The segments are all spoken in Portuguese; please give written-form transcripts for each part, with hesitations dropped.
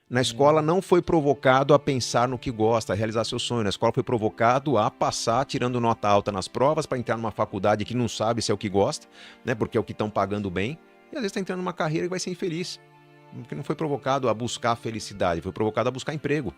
Na escola não foi provocado a pensar no que gosta, a realizar seu sonho. Na escola foi provocado a passar tirando nota alta nas provas para entrar numa faculdade que não sabe se é o que gosta, né? Porque é o que estão pagando bem. E às vezes está entrando numa carreira e vai ser infeliz. Porque não foi provocado a buscar felicidade, foi provocado a buscar emprego.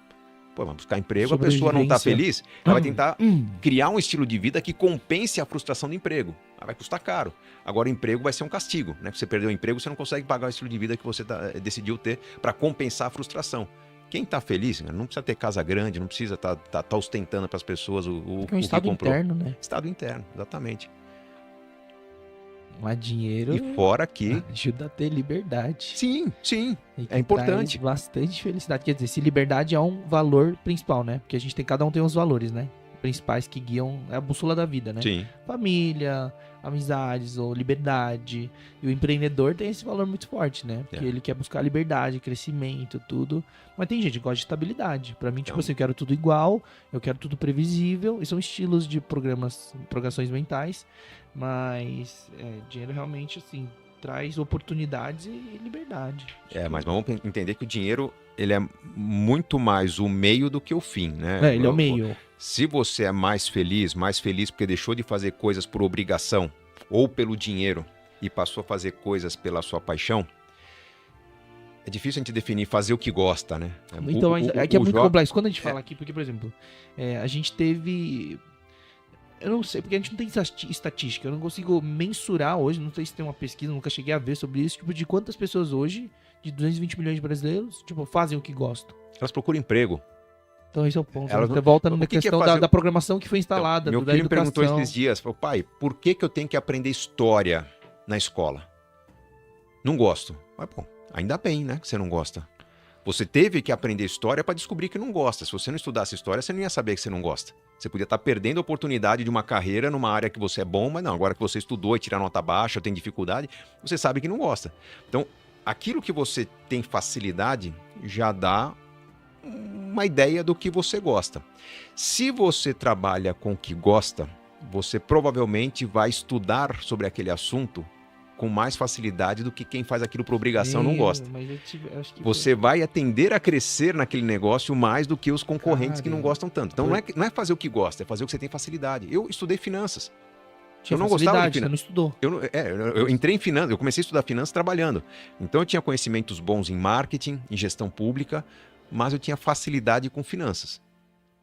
Pô, mas buscar emprego, a pessoa não está feliz, ela vai tentar criar um estilo de vida que compense a frustração do emprego. Vai custar caro. Agora, o emprego vai ser um castigo, né? Se você perdeu o emprego, você não consegue pagar o estilo de vida que você decidiu ter para compensar a frustração. Quem está feliz, não precisa ter casa grande, não precisa tá ostentando para as pessoas o É um estado que comprou. interno, né? Estado interno, exatamente. Mas dinheiro E fora que... ajuda a ter liberdade. Sim, sim. E que É importante. traz bastante felicidade. Quer dizer, se liberdade é um valor principal, né? Porque cada um tem os valores, né? Principais que guiam a bússola da vida, né? Sim. Família, amizades ou liberdade. E o empreendedor tem esse valor muito forte, né? Porque ele quer buscar liberdade, crescimento, tudo. Mas tem gente que gosta de estabilidade. Pra mim, tipo assim, eu quero tudo igual, eu quero tudo previsível. E são estilos de programações mentais. Mas dinheiro realmente, assim, traz oportunidades e liberdade. Mas vamos entender que o dinheiro, ele é muito mais o meio do que o fim, né? Ele é o meio. Se você é mais feliz porque deixou de fazer coisas por obrigação ou pelo dinheiro e passou a fazer coisas pela sua paixão, é difícil a gente definir fazer o que gosta, né? Então, é muito complexo. Quando a gente fala aqui, porque, por exemplo, a gente teve... Eu não sei, porque a gente não tem estatística, eu não consigo mensurar hoje, não sei se tem uma pesquisa, nunca cheguei a ver sobre isso, tipo, de quantas pessoas hoje, de 220 milhões de brasileiros, tipo, fazem o que gostam. Elas procuram emprego. Então esse é o ponto. Você volta na questão da programação que foi instalada, então, meu filho me perguntou esses dias, falou, pai, por que eu tenho que aprender história na escola? Não gosto. Mas, bom, ainda bem, né, que você não gosta. Você teve que aprender história para descobrir que não gosta. Se você não estudasse história, você não ia saber que você não gosta. Você podia estar perdendo a oportunidade de uma carreira numa área que você é bom, mas não, agora que você estudou e tira nota baixa, tem dificuldade, você sabe que não gosta. Então, aquilo que você tem facilidade já dá uma ideia do que você gosta. Se você trabalha com o que gosta, você provavelmente vai estudar sobre aquele assunto com mais facilidade do que quem faz aquilo por obrigação não gosta. Você vai tender a crescer naquele negócio mais do que os concorrentes que não gostam tanto. Então não é fazer o que gosta, é fazer o que você tem facilidade. Eu estudei finanças. Eu não gostava de finanças. Você não estudou. Eu entrei em finanças, eu comecei a estudar finanças trabalhando. Então eu tinha conhecimentos bons em marketing, em gestão pública, mas eu tinha facilidade com finanças.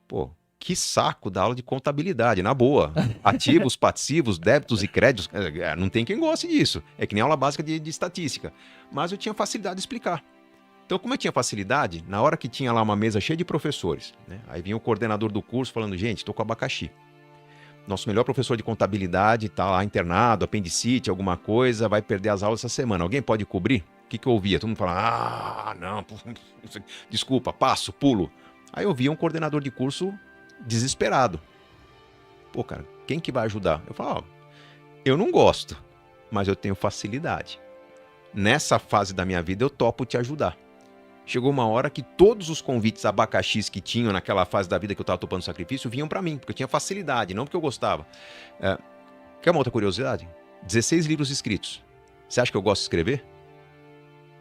Pô, que saco da aula de contabilidade, na boa. Ativos, passivos, débitos e créditos. Não tem quem goste disso. É que nem aula básica de estatística. Mas eu tinha facilidade de explicar. Então, como eu tinha facilidade, na hora que tinha lá uma mesa cheia de professores, né, aí vinha o coordenador do curso falando, gente, estou com abacaxi. Nosso melhor professor de contabilidade está lá internado, apendicite, alguma coisa, vai perder as aulas essa semana. Alguém pode cobrir? O que eu ouvia? Todo mundo fala, não, desculpa, passo, pulo. Aí eu via um coordenador de curso desesperado. Pô, cara, quem que vai ajudar? Eu falo, eu não gosto, mas eu tenho facilidade. Nessa fase da minha vida eu topo te ajudar. Chegou uma hora que todos os convites abacaxis que tinham naquela fase da vida que eu estava topando sacrifício vinham para mim, porque eu tinha facilidade, não porque eu gostava. Quer uma outra curiosidade? 16 livros escritos. Você acha que eu gosto de escrever?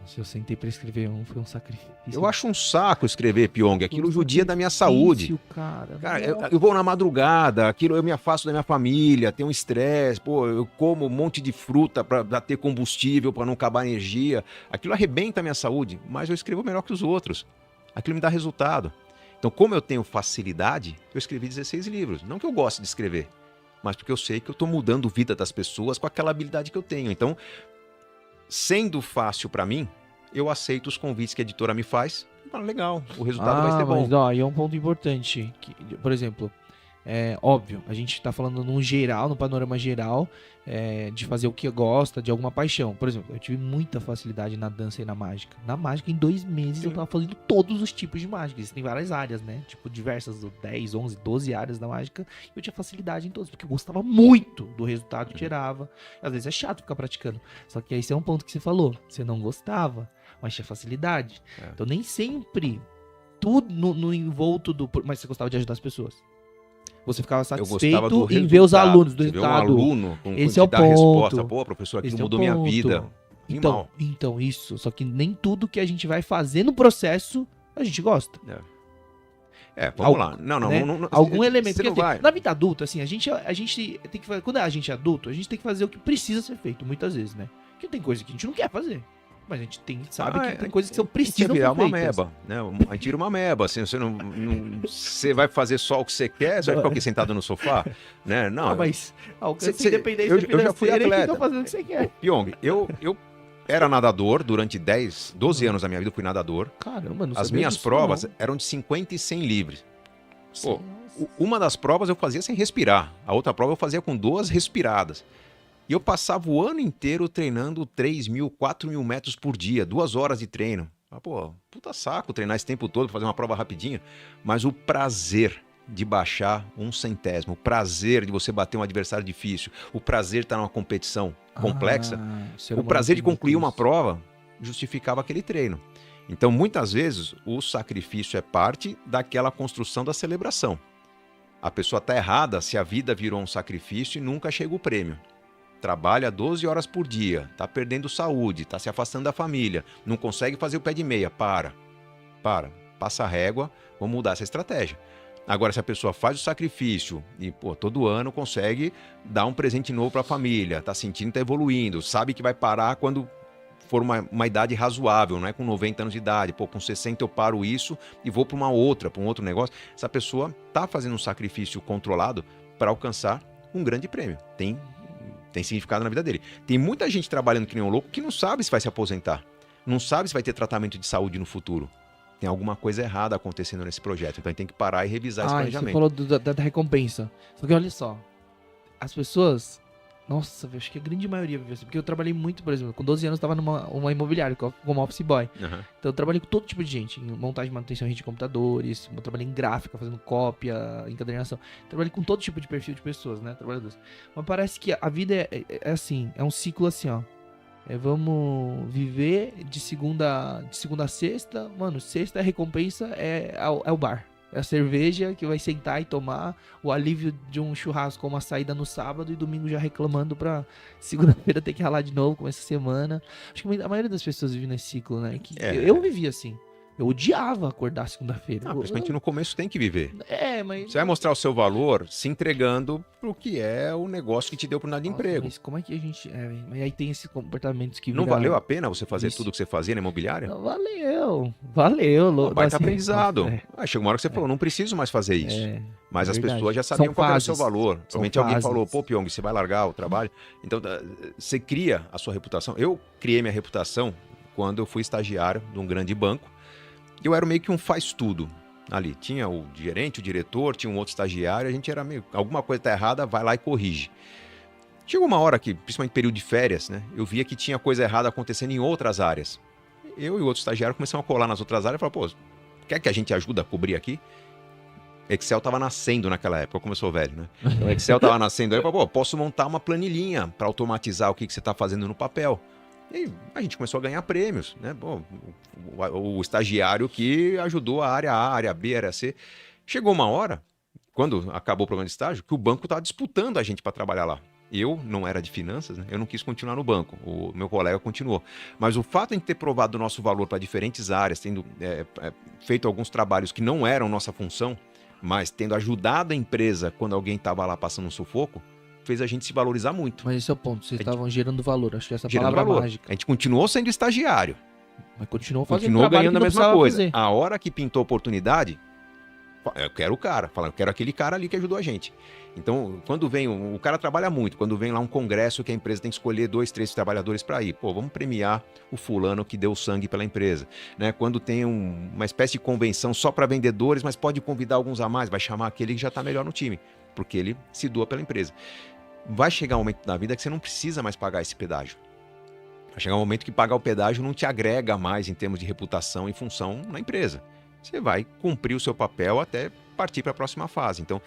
Se eu sentei pra escrever foi um sacrifício. Eu acho um saco escrever, Pyong. Aquilo judia da minha saúde. Cara, eu vou na madrugada, aquilo eu me afasto da minha família, tenho um estresse, pô, eu como um monte de fruta pra ter combustível, pra não acabar a energia. Aquilo arrebenta a minha saúde, mas eu escrevo melhor que os outros. Aquilo me dá resultado. Então, como eu tenho facilidade, eu escrevi 16 livros. Não que eu goste de escrever, mas porque eu sei que eu tô mudando a vida das pessoas com aquela habilidade que eu tenho. Então, sendo fácil para mim, eu aceito os convites que a editora me faz. Legal, o resultado vai ser bom. Mas aí é um ponto importante. Por exemplo, óbvio, a gente tá falando num geral, no panorama geral, de fazer o que gosta, de alguma paixão. Por exemplo, eu tive muita facilidade na dança e na mágica. Na mágica, em 2 meses, eu tava fazendo todos os tipos de mágica. Existem várias áreas, né? Tipo, diversas, 10, 11, 12 áreas da mágica. Eu tinha facilidade em todas, porque eu gostava muito do resultado que tirava. Às vezes é chato ficar praticando. Só que esse é um ponto que você falou. Você não gostava, mas tinha facilidade. Então, nem sempre tudo no envolto do... Mas você gostava de ajudar as pessoas. Você ficava satisfeito em ver os alunos do resultado. Um aluno com esse é o ponto. Resposta. Pô, professor, aquilo mudou minha vida. Então, isso. Só que nem tudo que a gente vai fazer no processo A gente gosta. Vamos lá. Não, né? não. Algum elemento. Você Porque, não vai. assim, na vida adulta, assim, a gente tem que fazer. Quando a gente é adulto, a gente tem que fazer o que precisa ser feito, muitas vezes, né? Porque tem coisa que a gente não quer fazer. Mas a gente sabe que tem coisas que são precisam virar ser uma feitas. ameba, né? A gente vira uma ameba, assim, você vai fazer só o que você quer, você vai ficar aqui sentado no sofá, né? Não, mas alcance Cê- independência eu já fui financeira e atleta. fica fazendo o que você quer. Pyong, eu era nadador durante 12 anos da minha vida, eu fui nadador. Caramba, não As sabia minhas disso, provas não. eram de 50 e 100 livres. Pô, Nossa. Uma das provas eu fazia sem respirar, a outra prova eu fazia com 2 respiradas. E eu passava o ano inteiro treinando 3.000, 4.000 metros por dia, 2 horas de treino. Pô, puta saco treinar esse tempo todo, fazer uma prova rapidinha. Mas o prazer de baixar 1/100º, o prazer de você bater um adversário difícil, o prazer de estar numa competição complexa, o prazer de concluir uma prova justificava aquele treino. Então, muitas vezes, o sacrifício é parte daquela construção da celebração. A pessoa está errada se a vida virou um sacrifício e nunca chega o prêmio. Trabalha 12 horas por dia, está perdendo saúde, está se afastando da família, não consegue fazer o pé de meia. Passa a régua, vamos mudar essa estratégia. Agora, se a pessoa faz o sacrifício e todo ano consegue dar um presente novo para a família, está sentindo que está evoluindo, sabe que vai parar quando for uma idade razoável, não é com 90 anos de idade, com 60 eu paro isso e vou para um outro negócio. Essa pessoa está fazendo um sacrifício controlado para alcançar um grande prêmio. Tem significado na vida dele. Tem muita gente trabalhando que nem um louco que não sabe se vai se aposentar, não sabe se vai ter tratamento de saúde no futuro. Tem alguma coisa errada acontecendo nesse projeto, então a gente tem que parar e revisar esse planejamento. Você falou da recompensa. Só que olha só, as pessoas... Nossa, eu acho que a grande maioria vive assim. Porque eu trabalhei muito, por exemplo, com 12 anos eu estava numa imobiliária, como office boy. Uhum. Então eu trabalhei com todo tipo de gente, em montagem e manutenção de computadores, eu trabalhei em gráfica, fazendo cópia, encadernação. Trabalhei com todo tipo de perfil de pessoas, né, trabalhadores. Mas parece que a vida é assim, é um ciclo assim, ó. Vamos viver de segunda a sexta. Mano, sexta a recompensa é o bar. É a cerveja que vai sentar e tomar, o alívio de um churrasco com uma saída no sábado e domingo já reclamando pra segunda-feira ter que ralar de novo, começa a semana. Acho que a maioria das pessoas vive nesse ciclo, né? Eu vivia assim. Eu odiava acordar segunda-feira. Principalmente no começo tem que viver. Mas... Você vai mostrar o seu valor se entregando pro que é o negócio que te deu oportunidade de emprego. Mas como é que a gente... mas aí tem esses comportamentos que não valeu a pena você fazer tudo o que você fazia na imobiliária? Não, valeu. Baita aprendizado. Chegou uma hora que você falou, não preciso mais fazer isso. Mas as pessoas já sabiam qual era o seu valor. Provavelmente alguém falou, Pyong, você vai largar o trabalho? Então, você cria a sua reputação. Eu criei minha reputação quando eu fui estagiário de um grande banco. Eu era meio que um faz-tudo ali. Tinha o gerente, o diretor, tinha um outro estagiário, a gente era meio... Alguma coisa está errada, vai lá e corrige. Chegou uma hora que, principalmente período de férias, né, eu via que tinha coisa errada acontecendo em outras áreas. Eu e o outro estagiário começamos a colar nas outras áreas e falaram, quer que a gente ajude a cobrir aqui? Excel estava nascendo naquela época, como eu sou velho, né? Então, Excel estava nascendo aí, eu falei, posso montar uma planilhinha para automatizar o que você está fazendo no papel. E a gente começou a ganhar prêmios, né? O estagiário que ajudou a área A, a área B, a área C. Chegou uma hora, quando acabou o programa de estágio, que o banco estava disputando a gente para trabalhar lá. Eu não era de finanças, né? Eu não quis continuar no banco, o meu colega continuou. Mas o fato de a gente ter provado o nosso valor para diferentes áreas, tendo feito alguns trabalhos que não eram nossa função, mas tendo ajudado a empresa quando alguém estava lá passando um sufoco, fez a gente se valorizar muito. Mas esse é o ponto, vocês estavam gerando valor, acho que essa gerando palavra valor. mágica. A gente continuou sendo estagiário. Mas continuou ganhando a mesma coisa. Fazer. A hora que pintou a oportunidade, eu quero o cara, eu quero aquele cara ali que ajudou a gente. Então, quando vem, o cara trabalha muito, quando vem lá um congresso que a empresa tem que escolher 2, 3 trabalhadores para ir, vamos premiar o fulano que deu sangue pela empresa, né? Quando tem uma espécie de convenção só para vendedores, mas pode convidar alguns a mais, vai chamar aquele que já está melhor no time, porque ele se doa pela empresa. Vai chegar um momento na vida que você não precisa mais pagar esse pedágio. Vai chegar um momento que pagar o pedágio não te agrega mais em termos de reputação e função na empresa. Você vai cumprir o seu papel até partir para a próxima fase. Então,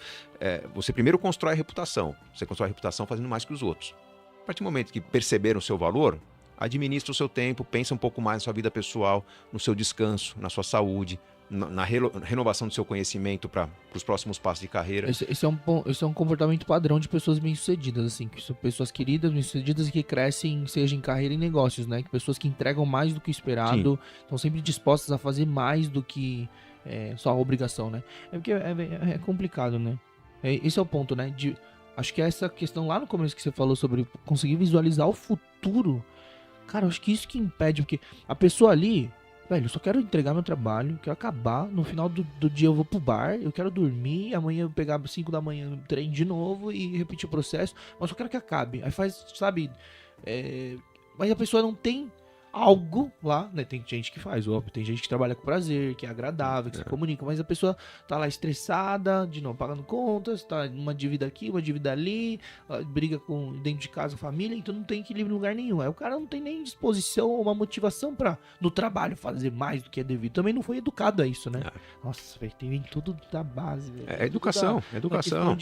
você primeiro constrói a reputação. Você constrói a reputação fazendo mais que os outros. A partir do momento que perceberam o seu valor, administra o seu tempo, pensa um pouco mais na sua vida pessoal, no seu descanso, na sua saúde, na renovação do seu conhecimento para os próximos passos de carreira. Esse é um comportamento padrão de pessoas bem-sucedidas, assim, que são pessoas queridas, bem-sucedidas e que crescem, seja em carreira e negócios, né? Que pessoas que entregam mais do que o esperado, estão sempre dispostas a fazer mais do que só a obrigação, né? É porque é complicado, né? Esse é o ponto, né? Acho que essa questão lá no começo que você falou sobre conseguir visualizar o futuro, cara, eu acho que isso que impede, porque a pessoa ali, velho, eu só quero entregar meu trabalho, quero acabar, no final do dia eu vou pro bar, eu quero dormir, amanhã eu pegar 5 da manhã no trem de novo e repetir o processo, mas eu só quero que acabe. Aí faz, sabe, mas a pessoa não tem algo lá, né? Tem gente que faz, óbvio, tem gente que trabalha com prazer, que é agradável, que se comunica, mas a pessoa tá lá estressada, de não pagando contas, tá uma dívida aqui, uma dívida ali, briga com dentro de casa, família, então não tem equilíbrio em lugar nenhum. Aí o cara não tem nem disposição ou uma motivação pra no trabalho fazer mais do que é devido. Também não foi educado a isso, né? Nossa, velho, tem tudo da base, velho. É educação, educação.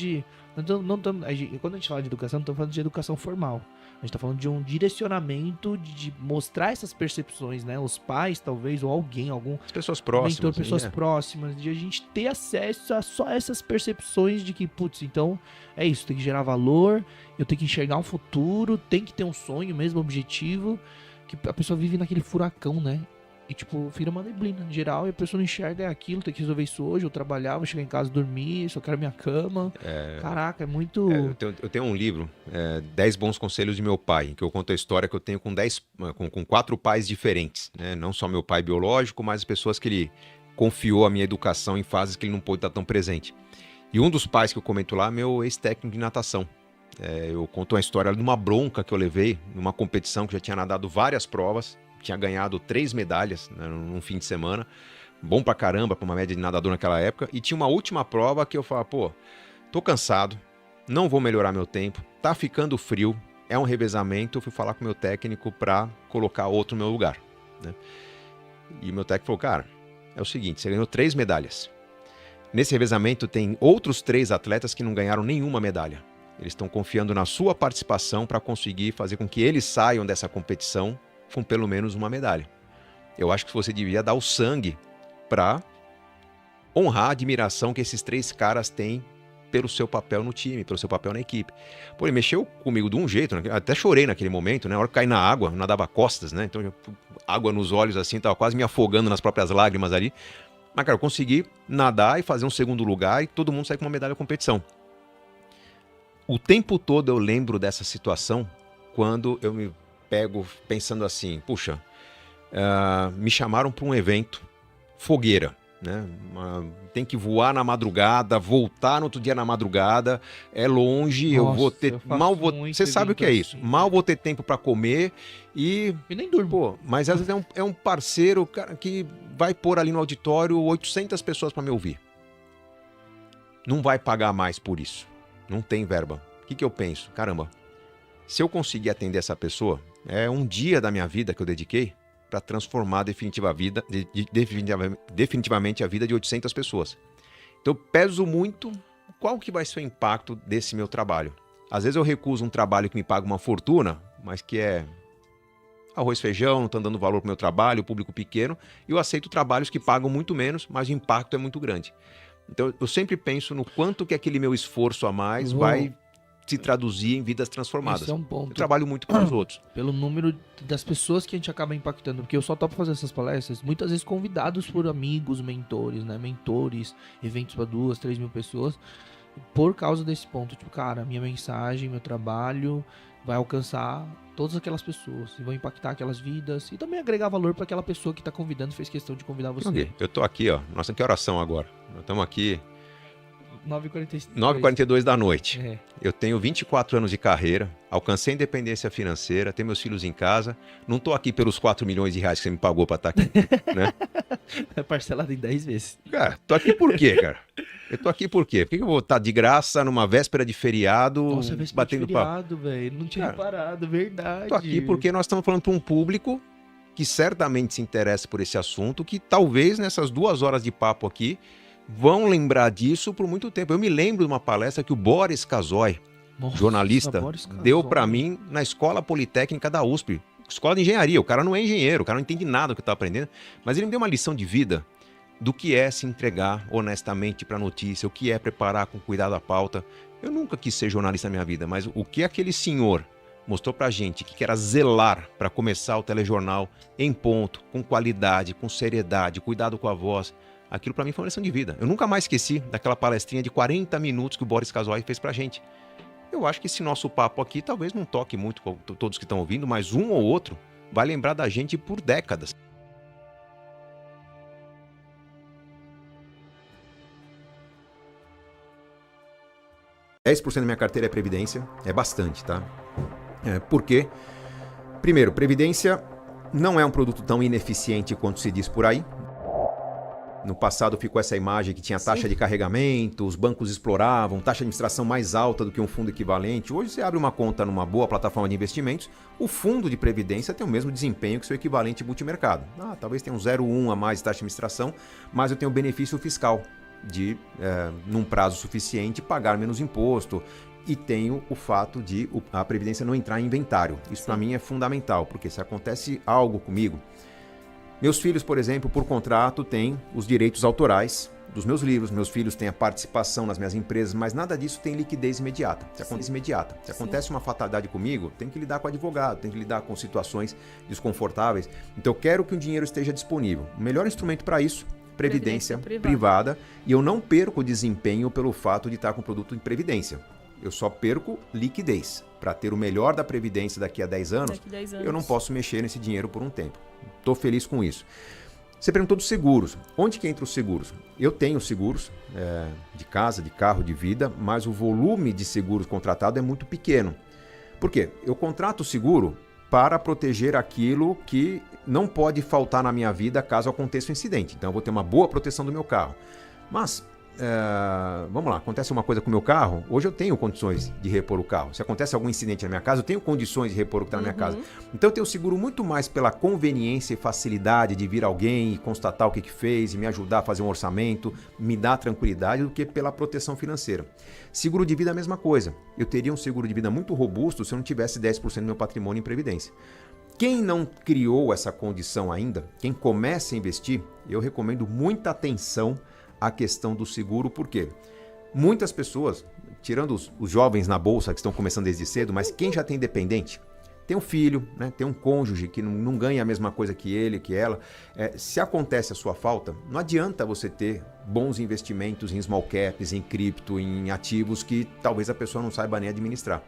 Quando a gente fala de educação, não estamos falando de educação formal. A gente tá falando de um direcionamento, de mostrar essas percepções, né? Os pais, talvez, ou alguém, as pessoas próximas. Mentor, pessoas próximas, de a gente ter acesso a só essas percepções de que, putz, então é isso, tem que gerar valor, eu tenho que enxergar um futuro, tem que ter um sonho mesmo, objetivo, que a pessoa vive naquele furacão, né? E, tipo, vira uma neblina em geral e a pessoa não enxerga aquilo, tem que resolver isso hoje, eu trabalhar, vou chegar em casa dormir, só quero minha cama. Caraca, é muito... Eu tenho um livro, 10 Bons Conselhos de Meu Pai, que eu conto a história que eu tenho com 4 pais diferentes, né? Não só meu pai biológico, mas as pessoas que ele confiou a minha educação em fases que ele não pôde estar tão presente. E um dos pais que eu comento lá é meu ex-técnico de natação. Eu conto uma história de uma bronca que eu levei numa competição que já tinha nadado várias provas, tinha ganhado 3 medalhas, né, num fim de semana, bom pra caramba, pra uma média de nadador naquela época, e tinha uma última prova que eu falava, pô, tô cansado, não vou melhorar meu tempo, tá ficando frio, é um revezamento, eu fui falar com o meu técnico pra colocar outro no meu lugar, né? E o meu técnico falou, cara, é o seguinte, você ganhou 3 medalhas, nesse revezamento tem outros 3 atletas que não ganharam nenhuma medalha, eles estão confiando na sua participação para conseguir fazer com que eles saiam dessa competição com pelo menos uma medalha. Eu acho que você devia dar o sangue para honrar a admiração que esses 3 caras têm pelo seu papel no time, pelo seu papel na equipe. Pô, ele mexeu comigo de um jeito, né? Até chorei naquele momento, né? A hora que caí na água, eu nadava costas, né? Então, água nos olhos assim, tava quase me afogando nas próprias lágrimas ali. Mas, cara, eu consegui nadar e fazer um segundo lugar e todo mundo sair com uma medalha da competição. O tempo todo eu lembro dessa situação quando eu me pego pensando assim, puxa, me chamaram para um evento, fogueira, né? Tem que voar na madrugada, voltar no outro dia na madrugada, é longe, eu vou ter... Você sabe o que é isso? Assim, mal vou ter tempo para comer e nem durmo. Pô, mas às vezes é um parceiro, cara, que vai pôr ali no auditório 800 pessoas para me ouvir. Não vai pagar mais por isso. Não tem verba. O que eu penso? Caramba, se eu conseguir atender essa pessoa, é um dia da minha vida que eu dediquei para transformar definitivamente a vida de 800 pessoas. Então eu peso muito qual que vai ser o impacto desse meu trabalho. Às vezes eu recuso um trabalho que me paga uma fortuna, mas que é arroz e feijão, não estão dando valor para o meu trabalho, público pequeno, e eu aceito trabalhos que pagam muito menos, mas o impacto é muito grande. Então eu sempre penso no quanto que aquele meu esforço a mais vai se traduzir em vidas transformadas. Esse é um ponto. Eu trabalho muito com os outros. Pelo número das pessoas que a gente acaba impactando, porque eu só topo fazer essas palestras, muitas vezes convidados por amigos, mentores, né? Mentores, eventos para 2, 3 mil pessoas, por causa desse ponto. Tipo, cara, minha mensagem, meu trabalho vai alcançar todas aquelas pessoas e vão impactar aquelas vidas e também agregar valor para aquela pessoa que tá convidando, fez questão de convidar você. Okay. Eu tô aqui, ó. Nossa, que oração agora? Nós estamos aqui 9h42 da noite. Eu tenho 24 anos de carreira, alcancei a independência financeira, tenho meus filhos em casa, não tô aqui pelos 4 milhões de reais que você me pagou pra estar aqui, né? É parcelado em 10 vezes. Cara, tô aqui por quê, cara? Eu tô aqui por quê? Por que eu vou estar de graça numa véspera de feriado? Nossa, véspera batendo de feriado, velho. Não tinha reparado, verdade. Tô aqui porque nós estamos falando para um público que certamente se interessa por esse assunto, que talvez nessas 2 horas de papo aqui vão lembrar disso por muito tempo. Eu me lembro de uma palestra que o Boris Kazoy, jornalista, deu para mim na Escola Politécnica da USP. Escola de engenharia. O cara não é engenheiro, o cara não entende nada do que está aprendendo. Mas ele me deu uma lição de vida do que é se entregar honestamente para a notícia, o que é preparar com cuidado a pauta. Eu nunca quis ser jornalista na minha vida, mas o que aquele senhor mostrou pra gente que era zelar para começar o telejornal em ponto, com qualidade, com seriedade, cuidado com a voz, aquilo para mim foi uma lição de vida. Eu nunca mais esqueci daquela palestrinha de 40 minutos que o Boris Casoy fez pra gente. Eu acho que esse nosso papo aqui talvez não toque muito com todos que estão ouvindo, mas um ou outro vai lembrar da gente por décadas. 10% da minha carteira é previdência, é bastante, tá? Por quê? Primeiro, previdência não é um produto tão ineficiente quanto se diz por aí. No passado ficou essa imagem que tinha taxa de carregamento, os bancos exploravam, taxa de administração mais alta do que um fundo equivalente. Hoje você abre uma conta numa boa plataforma de investimentos, o fundo de previdência tem o mesmo desempenho que seu equivalente multimercado. Talvez tenha um 0,1 a mais de taxa de administração, mas eu tenho o benefício fiscal de, num prazo suficiente, pagar menos imposto. E tenho o fato de a previdência não entrar em inventário. Isso para mim é fundamental, porque se acontece algo comigo... Meus filhos, por exemplo, por contrato, têm os direitos autorais dos meus livros. Meus filhos têm a participação nas minhas empresas, mas nada disso tem liquidez imediata. Se acontece uma fatalidade comigo, tem que lidar com advogado, tem que lidar com situações desconfortáveis. Então eu quero que o dinheiro esteja disponível. O melhor instrumento para isso, previdência privada. E eu não perco desempenho pelo fato de estar com produto em previdência. Eu só perco liquidez. Para ter o melhor da previdência daqui a 10 anos, eu não posso mexer nesse dinheiro por um tempo. Estou feliz com isso. Você perguntou dos seguros. Onde que entra os seguros? Eu tenho seguros de casa, de carro, de vida, mas o volume de seguros contratado é muito pequeno. Por quê? Eu contrato o seguro para proteger aquilo que não pode faltar na minha vida caso aconteça um incidente. Então eu vou ter uma boa proteção do meu carro. Mas... vamos lá, acontece uma coisa com o meu carro, hoje eu tenho condições de repor o carro. Se acontece algum incidente na minha casa, eu tenho condições de repor o que está na minha casa. Então eu tenho seguro muito mais pela conveniência e facilidade de vir alguém e constatar o que fez e me ajudar a fazer um orçamento, me dar tranquilidade, do que pela proteção financeira. Seguro de vida é a mesma coisa. Eu teria um seguro de vida muito robusto se eu não tivesse 10% do meu patrimônio em previdência. Quem não criou essa condição ainda, quem começa a investir, eu recomendo muita atenção a questão do seguro, porque muitas pessoas, tirando os jovens na bolsa que estão começando desde cedo, mas quem já tem dependente, tem um filho, né, tem um cônjuge que não ganha a mesma coisa que ele, que ela, se acontece a sua falta, não adianta você ter bons investimentos em small caps, em cripto, em ativos que talvez a pessoa não saiba nem administrar.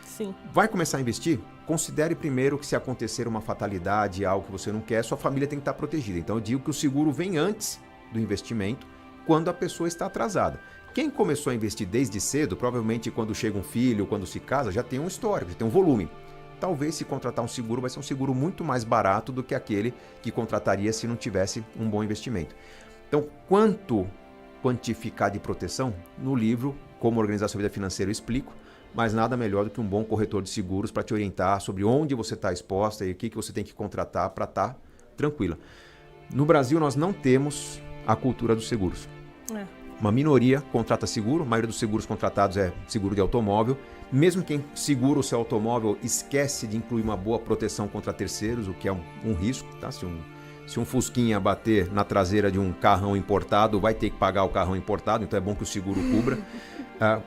Sim. Vai começar a investir? Considere primeiro que se acontecer uma fatalidade, algo que você não quer, sua família tem que estar protegida. Então eu digo que o seguro vem antes do investimento, quando a pessoa está atrasada. Quem começou a investir desde cedo, provavelmente quando chega um filho, quando se casa, já tem um histórico, já tem um volume. Talvez se contratar um seguro, vai ser um seguro muito mais barato do que aquele que contrataria se não tivesse um bom investimento. Então, quanto quantificar de proteção? No livro, Como Organizar Sua Vida Financeira, eu explico, mas nada melhor do que um bom corretor de seguros para te orientar sobre onde você está exposta e o que você tem que contratar para estar tranquila. No Brasil, nós não temos a cultura dos seguros. Uma minoria contrata seguro, a maioria dos seguros contratados é seguro de automóvel. Mesmo quem segura o seu automóvel esquece de incluir uma boa proteção contra terceiros, o que é um risco, tá? Se um Fusquinha bater na traseira de um carrão importado, vai ter que pagar o carrão importado, então é bom que o seguro cubra.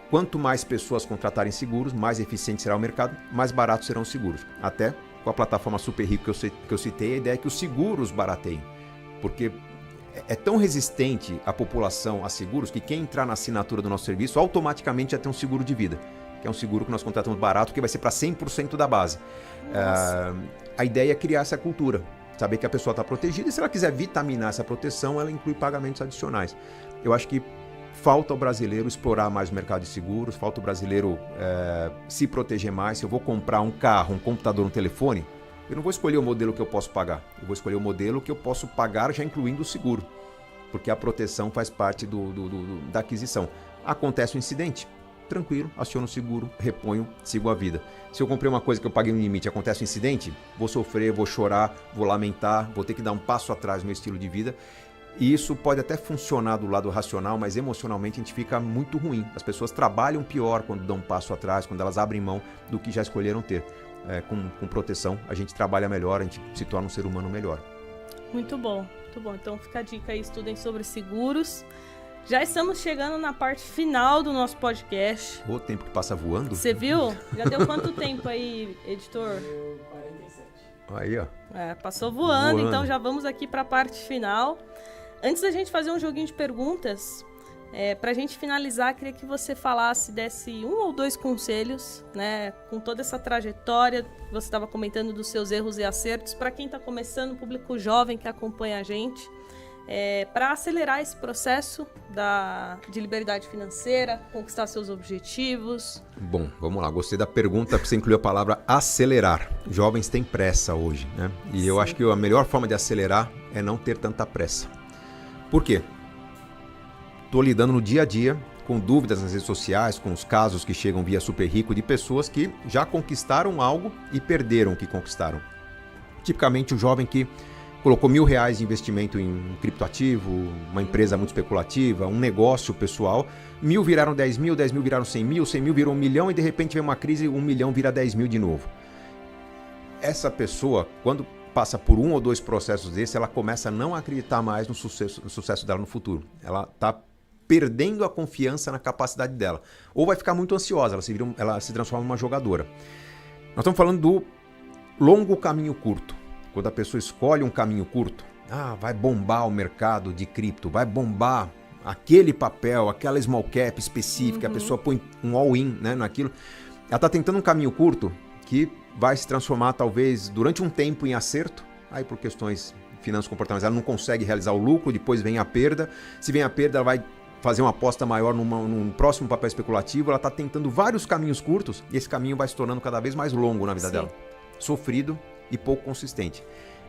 Quanto mais pessoas contratarem seguros, mais eficiente será o mercado, mais baratos serão os seguros. Até com a plataforma Super Rico que eu citei, a ideia é que os seguros barateiem, porque é tão resistente a população a seguros que quem entrar na assinatura do nosso serviço automaticamente já tem um seguro de vida, que é um seguro que nós contratamos barato, que vai ser para 100% da base. A ideia é criar essa cultura, saber que a pessoa está protegida e se ela quiser vitaminar essa proteção, ela inclui pagamentos adicionais. Eu acho que falta ao brasileiro explorar mais o mercado de seguros, falta o brasileiro se proteger mais. Se eu vou comprar um carro, um computador, um telefone, eu não vou escolher o modelo que eu posso pagar, eu vou escolher o modelo que eu posso pagar já incluindo o seguro, porque a proteção faz parte da aquisição. Acontece um incidente, tranquilo, aciono o seguro, reponho, sigo a vida. Se eu comprei uma coisa que eu paguei no limite, acontece um incidente, vou sofrer, vou chorar, vou lamentar, vou ter que dar um passo atrás no meu estilo de vida. E isso pode até funcionar do lado racional, mas emocionalmente a gente fica muito ruim. As pessoas trabalham pior quando dão um passo atrás, quando elas abrem mão do que já escolheram ter. Com proteção, a gente trabalha melhor, a gente se torna um ser humano melhor. Muito bom, muito bom. Então fica a dica aí, estudem sobre seguros. Já estamos chegando na parte final do nosso podcast. O tempo que passa voando. Você viu? Já deu quanto tempo aí, editor? 47. Aí, ó. Passou voando, então já vamos aqui para a parte final. Antes da gente fazer um joguinho de perguntas, para a gente finalizar, queria que você desse 1 ou 2 conselhos, né, com toda essa trajetória que você estava comentando dos seus erros e acertos, para quem está começando, o público jovem que acompanha a gente, para acelerar esse processo de liberdade financeira, conquistar seus objetivos. Bom, vamos lá. Gostei da pergunta, porque você incluiu a palavra acelerar. Jovens têm pressa hoje, né? E eu acho que a melhor forma de acelerar é não ter tanta pressa. Por quê? Estou lidando no dia a dia com dúvidas nas redes sociais, com os casos que chegam via Super Rico de pessoas que já conquistaram algo e perderam o que conquistaram. Tipicamente o jovem que colocou R$1.000 de investimento em um criptoativo, uma empresa muito especulativa, um negócio pessoal, 1.000 viraram 10 mil, 10 mil viraram 100 mil, 100 mil virou 1 milhão e de repente vem uma crise, 1 milhão vira 10 mil de novo. Essa pessoa, quando passa por 1 ou 2 processos desses, ela começa a não acreditar mais no sucesso dela no futuro. Ela está perdendo a confiança na capacidade dela. Ou vai ficar muito ansiosa, ela se transforma numa jogadora. Nós estamos falando do longo caminho curto. Quando a pessoa escolhe um caminho curto, vai bombar o mercado de cripto, vai bombar aquele papel, aquela small cap específica, a pessoa põe um all-in, né, naquilo. Ela está tentando um caminho curto que vai se transformar talvez durante um tempo em acerto, aí por questões finanças comportamentais ela não consegue realizar o lucro, depois vem a perda. Se vem a perda, ela vai fazer uma aposta maior num próximo papel especulativo. Ela está tentando vários caminhos curtos e esse caminho vai se tornando cada vez mais longo na vida dela. Sofrido e pouco consistente.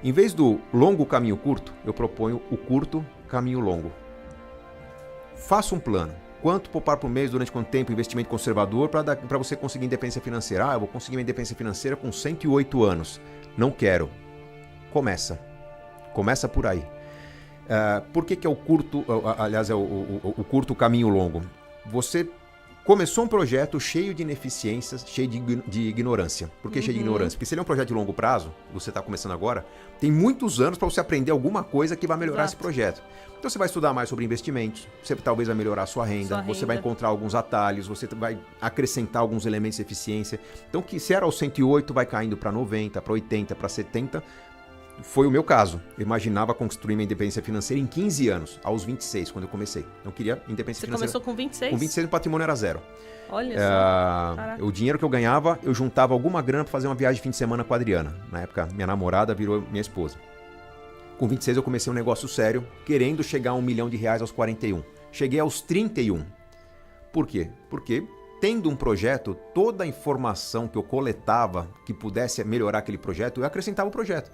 Em vez do longo caminho curto, eu proponho o curto caminho longo. Faça um plano. Quanto poupar por mês, durante quanto tempo, investimento conservador para você conseguir independência financeira? Eu vou conseguir minha independência financeira com 108 anos. Não quero. Começa por aí. Por que é o curto, aliás, é o curto caminho longo? Você começou um projeto cheio de ineficiências, cheio de ignorância. Por que cheio de ignorância? Porque se ele é um projeto de longo prazo, você está começando agora, tem muitos anos para você aprender alguma coisa que vai melhorar esse projeto. Então você vai estudar mais sobre investimentos, você talvez vai melhorar a sua renda, você vai encontrar alguns atalhos, você vai acrescentar alguns elementos de eficiência. Então que se era aos 108, vai caindo para 90, para 80, para 70. Foi o meu caso. Eu imaginava construir minha independência financeira em 15 anos, aos 26, quando eu comecei. Não queria independência financeira. Você começou com 26? Com 26 o patrimônio era zero. Olha só. O dinheiro que eu ganhava, eu juntava alguma grana para fazer uma viagem de fim de semana com a Adriana. Na época, minha namorada virou minha esposa. Com 26 eu comecei um negócio sério, querendo chegar a R$1 milhão aos 41. Cheguei aos 31. Por quê? Porque tendo um projeto, toda a informação que eu coletava que pudesse melhorar aquele projeto, eu acrescentava o projeto.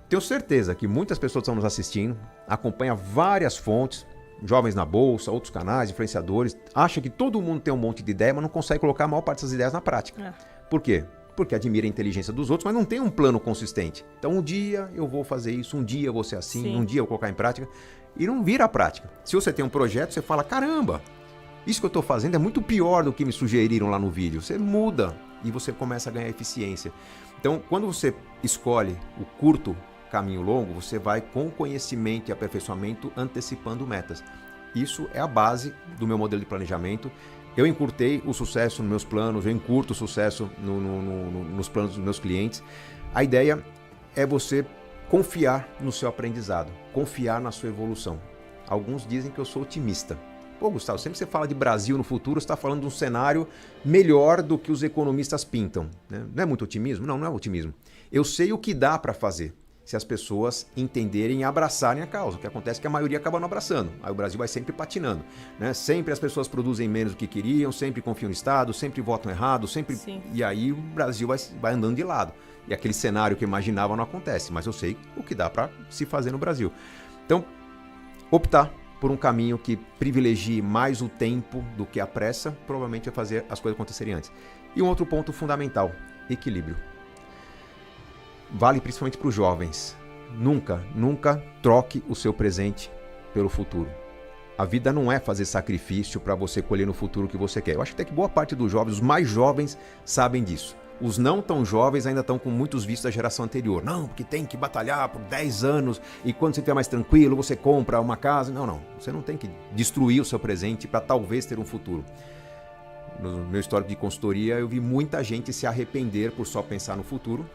Tenho certeza que muitas pessoas estão nos assistindo, acompanham várias fontes, jovens na bolsa, outros canais, influenciadores, acham que todo mundo tem um monte de ideia, mas não consegue colocar a maior parte dessas ideias na prática. Por quê? Porque admira a inteligência dos outros, mas não tem um plano consistente. Então um dia eu vou fazer isso, um dia eu vou ser assim, um dia eu vou colocar em prática, e não vira a prática. Se você tem um projeto, você fala, caramba, isso que eu estou fazendo é muito pior do que me sugeriram lá no vídeo. Você muda e você começa a ganhar eficiência. Então, quando você escolhe o curto caminho longo, você vai com conhecimento e aperfeiçoamento antecipando metas. Isso é a base do meu modelo de planejamento. Eu encurtei o sucesso nos meus planos, eu encurto o sucesso nos planos dos meus clientes. A ideia é você confiar no seu aprendizado, confiar na sua evolução. Alguns dizem que eu sou otimista. Pô, Gustavo, sempre que você fala de Brasil no futuro, você está falando de um cenário melhor do que os economistas pintam. Né? Não é muito otimismo? Não, não é otimismo. Eu sei o que dá para fazer, se as pessoas entenderem e abraçarem a causa. O que acontece é que a maioria acaba não abraçando. Aí o Brasil vai sempre patinando. Né? Sempre as pessoas produzem menos do que queriam, sempre confiam no Estado, sempre votam errado, sempre... E aí o Brasil vai andando de lado. E aquele cenário que eu imaginava não acontece, mas eu sei o que dá para se fazer no Brasil. Então, optar por um caminho que privilegie mais o tempo do que a pressa, provavelmente vai fazer as coisas acontecerem antes. E um outro ponto fundamental, equilíbrio. Vale principalmente para os jovens. Nunca troque o seu presente pelo futuro. A vida não é fazer sacrifício para você colher no futuro o que você quer. Eu acho até que boa parte dos jovens, os mais jovens, sabem disso. Os não tão jovens ainda estão com muitos vícios da geração anterior. Não, porque tem que batalhar por 10 anos e quando você estiver mais tranquilo, você compra uma casa. Não. Você não tem que destruir o seu presente para talvez ter um futuro. No meu histórico de consultoria, eu vi muita gente se arrepender por só pensar no futuro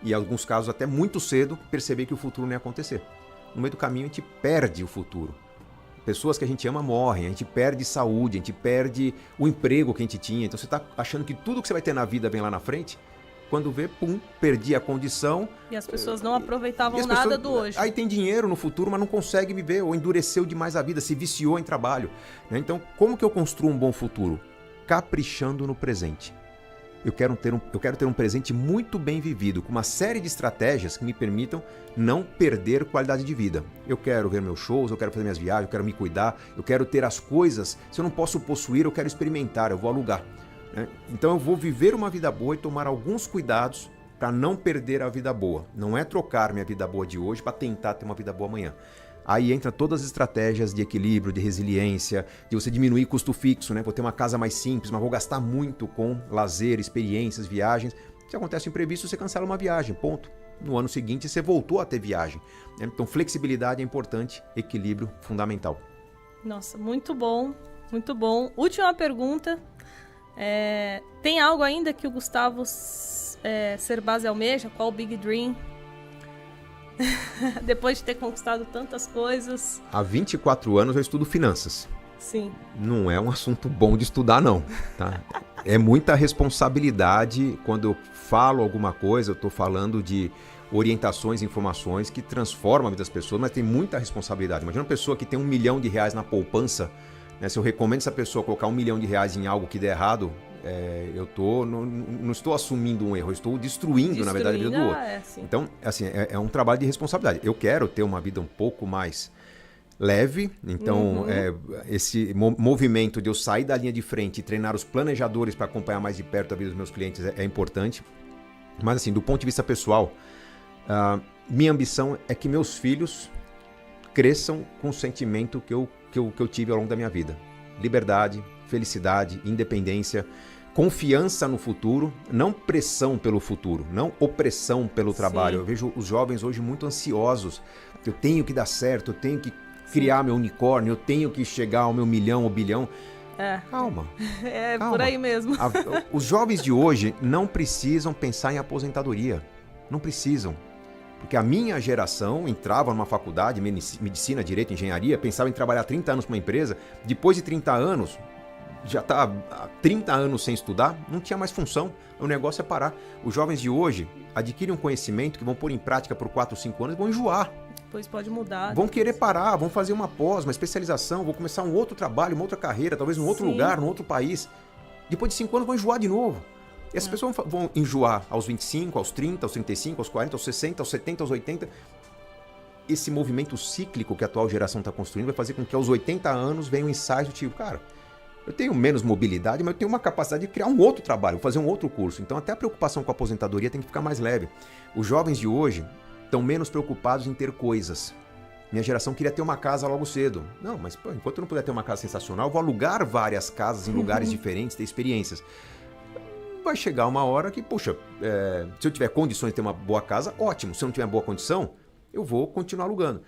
e, em alguns casos, até muito cedo, perceber que o futuro não ia acontecer. No meio do caminho, a gente perde o futuro. Pessoas que a gente ama morrem, a gente perde saúde, a gente perde o emprego que a gente tinha. Então você está achando que tudo que você vai ter na vida vem lá na frente, quando vê, pum, perdi a condição. E as pessoas não aproveitavam nada do hoje. Aí tem dinheiro no futuro, mas não consegue viver, ou endureceu demais a vida, se viciou em trabalho. Então, como que eu construo um bom futuro? Caprichando no presente. Eu quero ter um presente muito bem vivido, com uma série de estratégias que me permitam não perder qualidade de vida. Eu quero ver meus shows, eu quero fazer minhas viagens, eu quero me cuidar, eu quero ter as coisas. Se eu não posso possuir, eu quero experimentar, eu vou alugar. Então eu vou viver uma vida boa e tomar alguns cuidados para não perder a vida boa. Não é trocar minha vida boa de hoje para tentar ter uma vida boa amanhã. Aí entra todas as estratégias de equilíbrio, de resiliência, de você diminuir custo fixo, né? Vou ter uma casa mais simples, mas vou gastar muito com lazer, experiências, viagens. Se acontece um imprevisto, você cancela uma viagem, ponto. No ano seguinte, você voltou a ter viagem. Então, flexibilidade é importante, equilíbrio fundamental. Nossa, muito bom, muito bom. Última pergunta. Tem algo ainda que o Gustavo Cerbasi almeja? Qual o Big Dream? Depois de ter conquistado tantas coisas. Há 24 anos eu estudo finanças. Sim. Não é um assunto bom de estudar, não. Tá? É muita responsabilidade. Quando eu falo alguma coisa, eu estou falando de orientações, informações que transformam a vida das pessoas, mas tem muita responsabilidade. Imagina uma pessoa que tem R$1 milhão na poupança, né? Se eu recomendo essa pessoa colocar R$1 milhão em algo que der errado, eu não estou assumindo um erro, eu estou destruindo na verdade, a vida do outro. Então, assim, é um trabalho de responsabilidade. Eu quero ter uma vida um pouco mais leve, então esse movimento de eu sair da linha de frente e treinar os planejadores para acompanhar mais de perto a vida dos meus clientes é importante. Mas, assim, do ponto de vista pessoal, minha ambição é que meus filhos cresçam com o sentimento que eu tive ao longo da minha vida. Liberdade, felicidade, independência, confiança no futuro, não pressão pelo futuro, não opressão pelo trabalho. Eu vejo os jovens hoje muito ansiosos. Eu tenho que dar certo, eu tenho que criar meu unicórnio, eu tenho que chegar ao meu milhão ou bilhão. Calma. Calma. Por aí mesmo. Os jovens de hoje não precisam pensar em aposentadoria. Não precisam. Porque a minha geração entrava numa faculdade, medicina, direito, engenharia, pensava em trabalhar 30 anos para uma empresa, depois de 30 anos, já está há 30 anos sem estudar, não tinha mais função, o negócio é parar. Os jovens de hoje adquirem um conhecimento que vão pôr em prática por 4 ou 5 anos e vão enjoar. Depois pode mudar. Vão querer parar, vão fazer uma pós, uma especialização, vão começar um outro trabalho, uma outra carreira, talvez num outro lugar, num outro país. Depois de 5 anos vão enjoar de novo. E essas pessoas vão enjoar aos 25, aos 30, aos 35, aos 40, aos 60, aos 70, aos 80. Esse movimento cíclico que a atual geração está construindo vai fazer com que aos 80 anos venha um insight do tipo, cara, eu tenho menos mobilidade, mas eu tenho uma capacidade de criar um outro trabalho, fazer um outro curso. Então até a preocupação com a aposentadoria tem que ficar mais leve. Os jovens de hoje estão menos preocupados em ter coisas. Minha geração queria ter uma casa logo cedo. Não, mas enquanto eu não puder ter uma casa sensacional, eu vou alugar várias casas em lugares diferentes, ter experiências. Vai chegar uma hora que, puxa, se eu tiver condições de ter uma boa casa, ótimo. Se eu não tiver boa condição, eu vou continuar alugando.